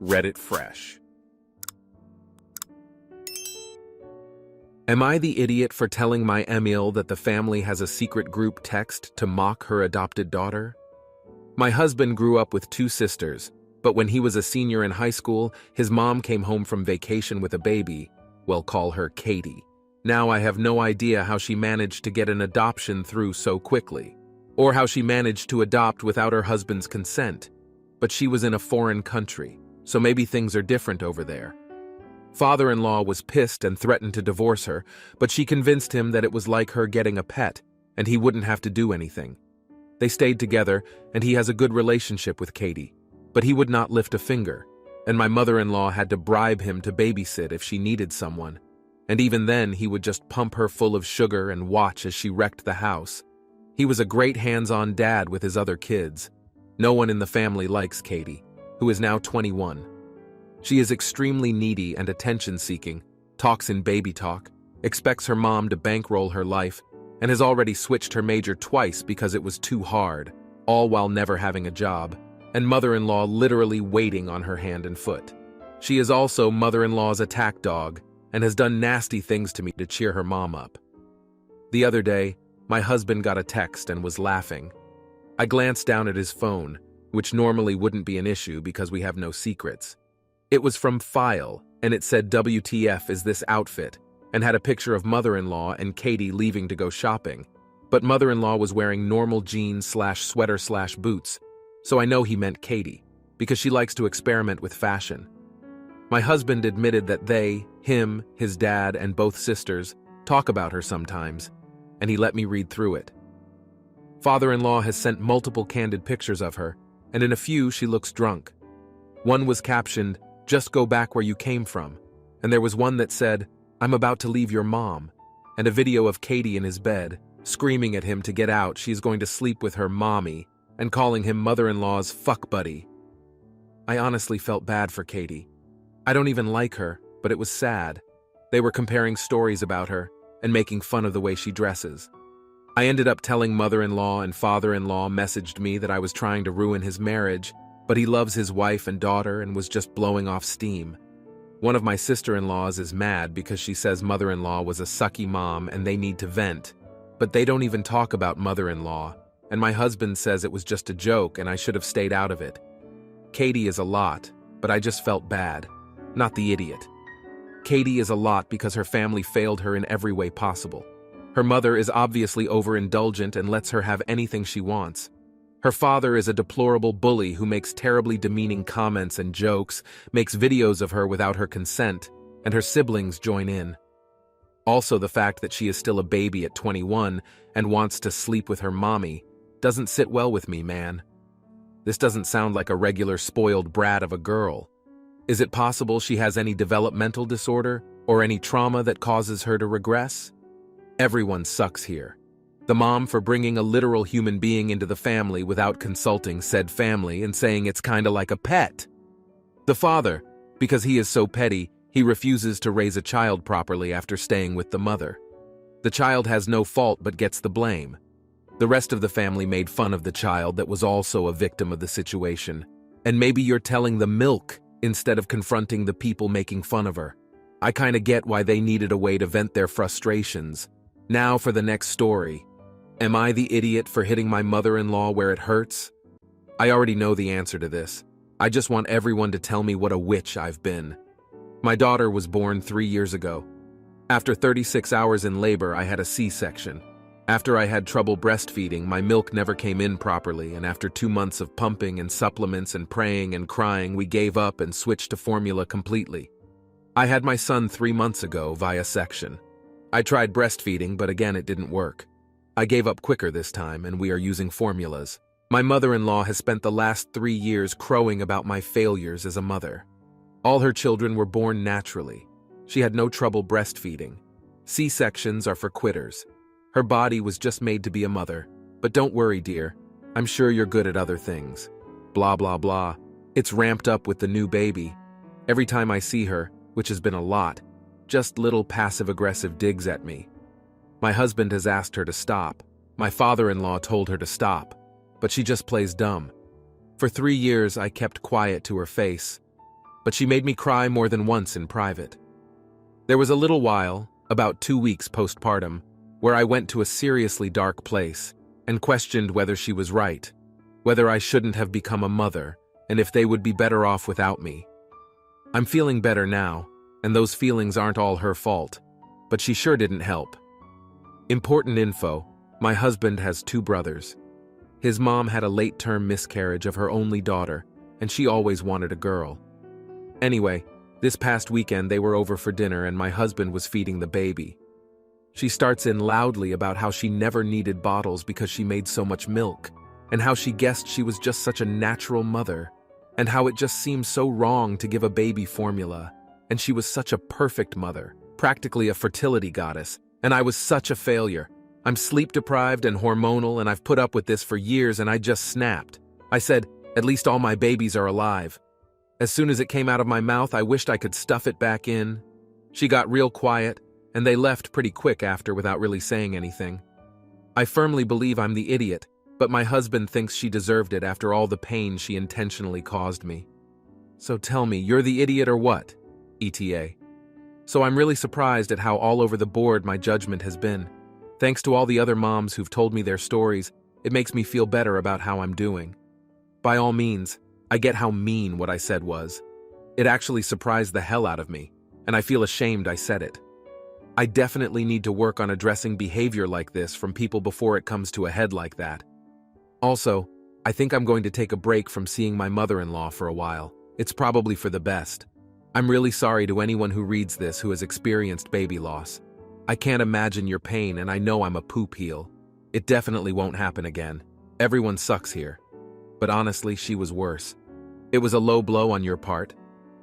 Reddit fresh. Am I the idiot for telling my Emil that the family has a secret group text to mock her adopted daughter? My husband grew up with two sisters, but when he was a senior in high school, his mom came home from vacation with a baby. We'll call her Katie. Now I have no idea how she managed to get an adoption through so quickly, or how she managed to adopt without her husband's consent. But she was in a foreign country, so maybe things are different over there. Father-in-law was pissed and threatened to divorce her, but she convinced him that it was like her getting a pet, and he wouldn't have to do anything. They stayed together, and he has a good relationship with Katie, but he would not lift a finger, and my mother-in-law had to bribe him to babysit if she needed someone, and even then he would just pump her full of sugar and watch as she wrecked the house. He was a great hands-on dad with his other kids. No one in the family likes Katie, who is now 21. She is extremely needy and attention-seeking, talks in baby talk, expects her mom to bankroll her life, and has already switched her major twice because it was too hard, all while never having a job, and mother-in-law literally waiting on her hand and foot. She is also mother-in-law's attack dog and has done nasty things to me to cheer her mom up. The other day, my husband got a text and was laughing. I glanced down at his phone, which normally wouldn't be an issue because we have no secrets. It was from File, and it said WTF is this outfit, and had a picture of mother-in-law and Katie leaving to go shopping. But mother-in-law was wearing normal jeans/sweater/boots, so I know he meant Katie, because she likes to experiment with fashion. My husband admitted that they, him, his dad, and both sisters, talk about her sometimes, and he let me read through it. Father-in-law has sent multiple candid pictures of her, and in a few she looks drunk. One was captioned, "Just go back where you came from," and there was one that said, "I'm about to leave your mom," and a video of Katie in his bed, screaming at him to get out. She's going to sleep with her mommy, and calling him mother-in-law's fuck buddy. I honestly felt bad for Katie. I don't even like her, but it was sad. They were comparing stories about her and making fun of the way she dresses. I ended up telling mother-in-law, and father-in-law messaged me that I was trying to ruin his marriage, but he loves his wife and daughter and was just blowing off steam. One of my sister-in-laws is mad because she says mother-in-law was a sucky mom and they need to vent, but they don't even talk about mother-in-law, and my husband says it was just a joke and I should have stayed out of it. Katie is a lot, but I just felt bad, not the idiot. Katie is a lot because her family failed her in every way possible. Her mother is obviously overindulgent and lets her have anything she wants. Her father is a deplorable bully who makes terribly demeaning comments and jokes, makes videos of her without her consent, and her siblings join in. Also, the fact that she is still a baby at 21 and wants to sleep with her mommy doesn't sit well with me, man. This doesn't sound like a regular spoiled brat of a girl. Is it possible she has any developmental disorder or any trauma that causes her to regress? Everyone sucks here. The mom for bringing a literal human being into the family without consulting said family and saying it's kinda like a pet. The father, because he is so petty, he refuses to raise a child properly after staying with the mother. The child has no fault but gets the blame. The rest of the family made fun of the child that was also a victim of the situation. And maybe you're telling the milk instead of confronting the people making fun of her. I kinda get why they needed a way to vent their frustrations. Now for the next story. Am I the idiot for hitting my mother-in-law where it hurts? I already know the answer to this. I just want everyone to tell me what a witch I've been. My daughter was born 3 years ago. After 36 hours in labor, I had a C-section. After I had trouble breastfeeding, my milk never came in properly, and after 2 months of pumping and supplements and praying and crying, we gave up and switched to formula completely. I had my son 3 months ago via section. I tried breastfeeding, but again it didn't work. I gave up quicker this time, and we are using formulas. My mother-in-law has spent the last 3 years crowing about my failures as a mother. All her children were born naturally. She had no trouble breastfeeding. C-sections are for quitters. Her body was just made to be a mother. But don't worry, dear. I'm sure you're good at other things. Blah, blah, blah. It's ramped up with the new baby. Every time I see her, which has been a lot, just little passive-aggressive digs at me. My husband has asked her to stop. My father-in-law told her to stop, but she just plays dumb. For 3 years, I kept quiet to her face. but she made me cry more than once in private. There was a little while, about 2 weeks postpartum, where I went to a seriously dark place and questioned whether she was right, whether I shouldn't have become a mother, and if they would be better off without me. I'm feeling better now, and those feelings aren't all her fault, but she sure didn't help. Important info: my husband has 2 brothers. His mom had a late-term miscarriage of her only daughter, and she always wanted a girl. Anyway, this past weekend they were over for dinner and my husband was feeding the baby. She starts in loudly about how she never needed bottles because she made so much milk, and how she guessed she was just such a natural mother, and how it just seemed so wrong to give a baby formula, and she was such a perfect mother, practically a fertility goddess, and I was such a failure. I'm sleep-deprived and hormonal, and I've put up with this for years, and I just snapped. I said, "At least all my babies are alive." As soon as it came out of my mouth, I wished I could stuff it back in. She got real quiet, and they left pretty quick after without really saying anything. I firmly believe I'm the idiot, but my husband thinks she deserved it after all the pain she intentionally caused me. So tell me, you're the idiot or what? ETA. So I'm really surprised at how all over the board my judgment has been. Thanks to all the other moms who've told me their stories, it makes me feel better about how I'm doing. By all means, I get how mean what I said was. It actually surprised the hell out of me, and I feel ashamed I said it. I definitely need to work on addressing behavior like this from people before it comes to a head like that. Also, I think I'm going to take a break from seeing my mother-in-law for a while. It's probably for the best. I'm really sorry to anyone who reads this who has experienced baby loss. I can't imagine your pain, and I know I'm a poop heel. It definitely won't happen again. Everyone sucks here. But honestly, she was worse. It was a low blow on your part,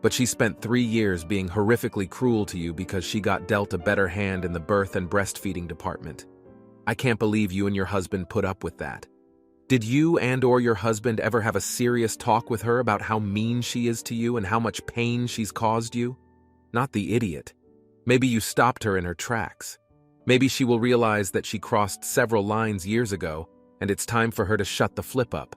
but she spent 3 years being horrifically cruel to you because she got dealt a better hand in the birth and breastfeeding department. I can't believe you and your husband put up with that. Did you and/or your husband ever have a serious talk with her about how mean she is to you and how much pain she's caused you? Not the idiot. Maybe you stopped her in her tracks. Maybe she will realize that she crossed several lines years ago, and it's time for her to shut the flip up.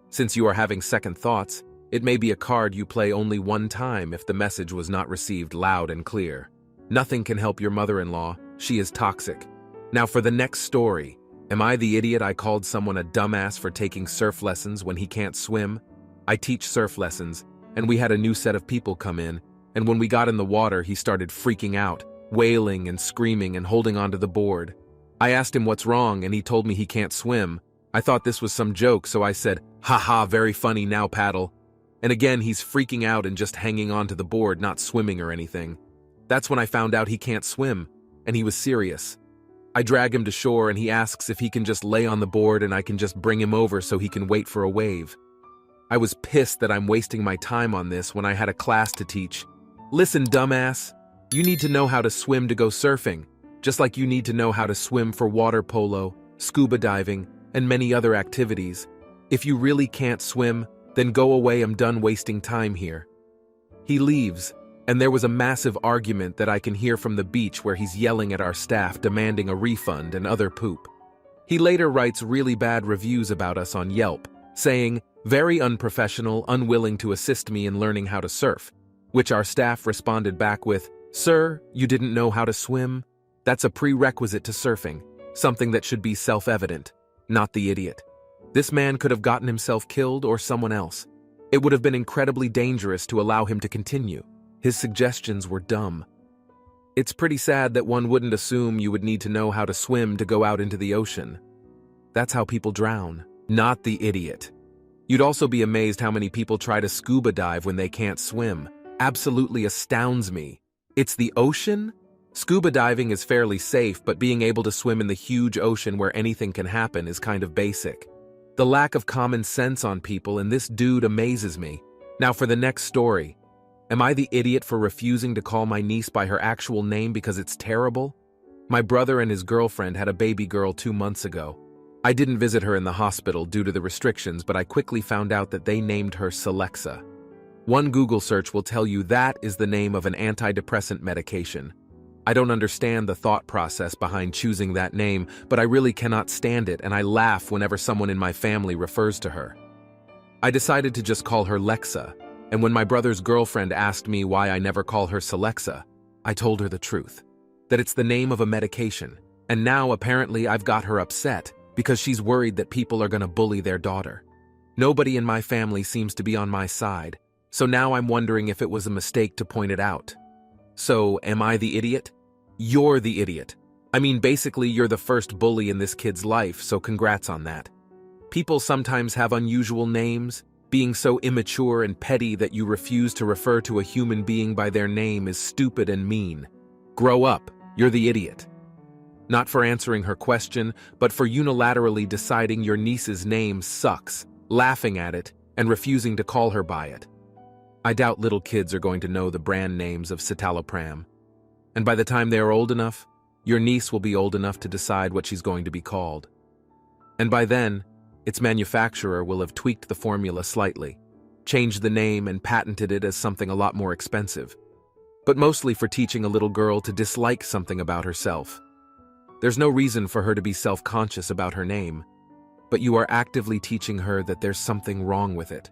Since you are having second thoughts, it may be a card you play only one time if the message was not received loud and clear. Nothing can help your mother-in-law. She is toxic. Now for the next story. Am I the idiot I called someone a dumbass for taking surf lessons when he can't swim? I teach surf lessons, and we had a new set of people come in, and when we got in the water, he started freaking out, wailing and screaming and holding onto the board. I asked him what's wrong, and he told me he can't swim. I thought this was some joke, so I said, "Haha, very funny, now paddle." And again, he's freaking out and just hanging onto the board, not swimming or anything. That's when I found out he can't swim, and he was serious. I drag him to shore and he asks if he can just lay on the board and I can just bring him over so he can wait for a wave. I was pissed that I'm wasting my time on this when I had a class to teach. Listen, dumbass, you need to know how to swim to go surfing, just like you need to know how to swim for water polo, scuba diving, and many other activities. If you really can't swim, then go away, I'm done wasting time here. He leaves, and there was a massive argument that I can hear from the beach where he's yelling at our staff demanding a refund and other poop. He later writes really bad reviews about us on Yelp, saying, "Very unprofessional, unwilling to assist me in learning how to surf," which our staff responded back with, "Sir, you didn't know how to swim? That's a prerequisite to surfing, something that should be self-evident, not the idiot." This man could have gotten himself killed or someone else. It would have been incredibly dangerous to allow him to continue. His suggestions were dumb. It's pretty sad that one wouldn't assume you would need to know how to swim to go out into the ocean. That's how people drown, not the idiot. You'd also be amazed how many people try to scuba dive when they can't swim. Absolutely astounds me. It's the ocean? Scuba diving is fairly safe, but being able to swim in the huge ocean where anything can happen is kind of basic. The lack of common sense on people, and this dude amazes me. Now for the next story. Am I the idiot for refusing to call my niece by her actual name because it's terrible? My brother and his girlfriend had a baby girl 2 months ago. I didn't visit her in the hospital due to the restrictions, but I quickly found out that they named her Celexa. One Google search will tell you that is the name of an antidepressant medication. I don't understand the thought process behind choosing that name, but I really cannot stand it, and I laugh whenever someone in my family refers to her. I decided to just call her Lexa. And when my brother's girlfriend asked me why I never call her Celexa, I told her the truth. That it's the name of a medication. And now apparently I've got her upset because she's worried that people are going to bully their daughter. Nobody in my family seems to be on my side, so now I'm wondering if it was a mistake to point it out. So, am I the idiot? You're the idiot. I mean, basically, you're the first bully in this kid's life, so congrats on that. People sometimes have unusual names. Being so immature and petty that you refuse to refer to a human being by their name is stupid and mean. Grow up, you're the idiot. Not for answering her question, but for unilaterally deciding your niece's name sucks, laughing at it, and refusing to call her by it. I doubt little kids are going to know the brand names of citalopram. And by the time they are old enough, your niece will be old enough to decide what she's going to be called. And by then, its manufacturer will have tweaked the formula slightly, changed the name and patented it as something a lot more expensive, but mostly for teaching a little girl to dislike something about herself. There's no reason for her to be self-conscious about her name, but you are actively teaching her that there's something wrong with it.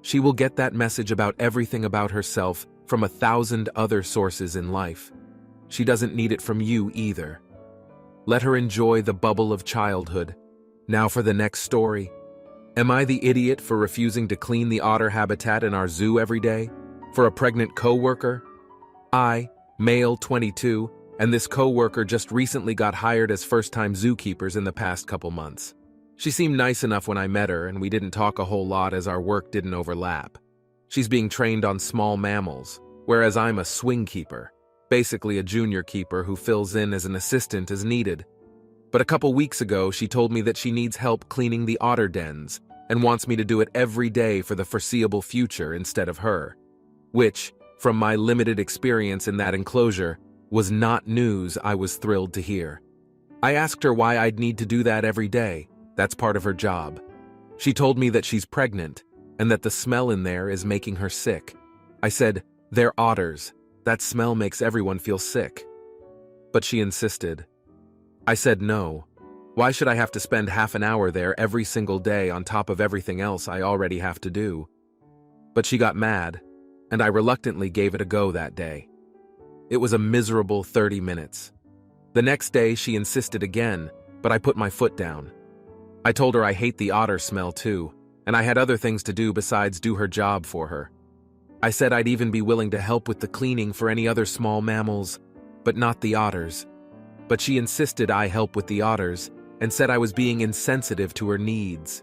She will get that message about everything about herself from 1,000 other sources in life. She doesn't need it from you either. Let her enjoy the bubble of childhood. Now for the next story. Am I the idiot for refusing to clean the otter habitat in our zoo every day? For a pregnant co-worker? I, male 22, and this co-worker just recently got hired as first-time zookeepers in the past couple months. She seemed nice enough when I met her, and we didn't talk a whole lot as our work didn't overlap. She's being trained on small mammals, whereas I'm a swing keeper, basically a junior keeper who fills in as an assistant as needed. But a couple weeks ago, she told me that she needs help cleaning the otter dens and wants me to do it every day for the foreseeable future instead of her, which, from my limited experience in that enclosure, was not news I was thrilled to hear. I asked her why I'd need to do that every day. That's part of her job. She told me that she's pregnant and that the smell in there is making her sick. I said, "They're otters. That smell makes everyone feel sick." But she insisted. I said no. Why should I have to spend half an hour there every single day on top of everything else I already have to do? But she got mad, and I reluctantly gave it a go that day. It was a miserable 30 minutes. The next day she insisted again, but I put my foot down. I told her I hate the otter smell too, and I had other things to do besides do her job for her. I said I'd even be willing to help with the cleaning for any other small mammals, but not the otters. But she insisted I help with the otters and said I was being insensitive to her needs.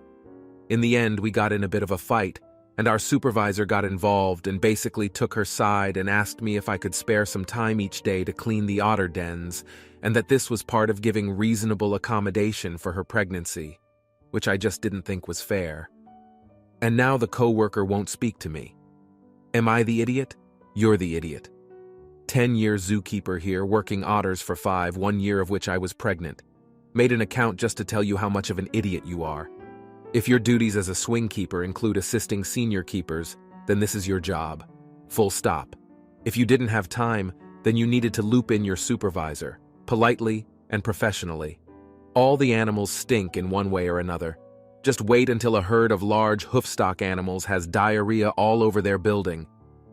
In the end, we got in a bit of a fight, and our supervisor got involved and basically took her side and asked me if I could spare some time each day to clean the otter dens, and that this was part of giving reasonable accommodation for her pregnancy, which I just didn't think was fair. And now the co-worker won't speak to me. Am I the idiot? You're the idiot. 10-year zookeeper here, working otters for 5, 1 year of which I was pregnant. Made an account just to tell you how much of an idiot you are. If your duties as a swing keeper include assisting senior keepers, then this is your job. Full stop. If you didn't have time, then you needed to loop in your supervisor, politely and professionally. All the animals stink in one way or another. Just wait until a herd of large hoofstock animals has diarrhea all over their building.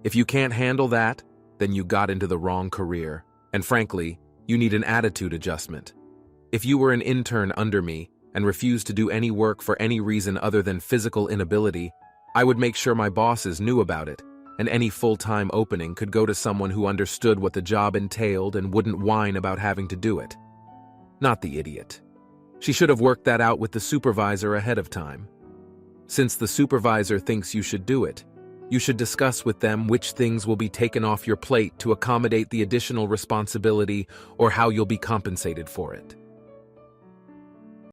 If you can't handle that, then you got into the wrong career. And frankly, you need an attitude adjustment. If you were an intern under me and refused to do any work for any reason other than physical inability, I would make sure my bosses knew about it, and any full-time opening could go to someone who understood what the job entailed and wouldn't whine about having to do it. Not the idiot. She should have worked that out with the supervisor ahead of time. Since the supervisor thinks you should do it, you should discuss with them which things will be taken off your plate to accommodate the additional responsibility or how you'll be compensated for it.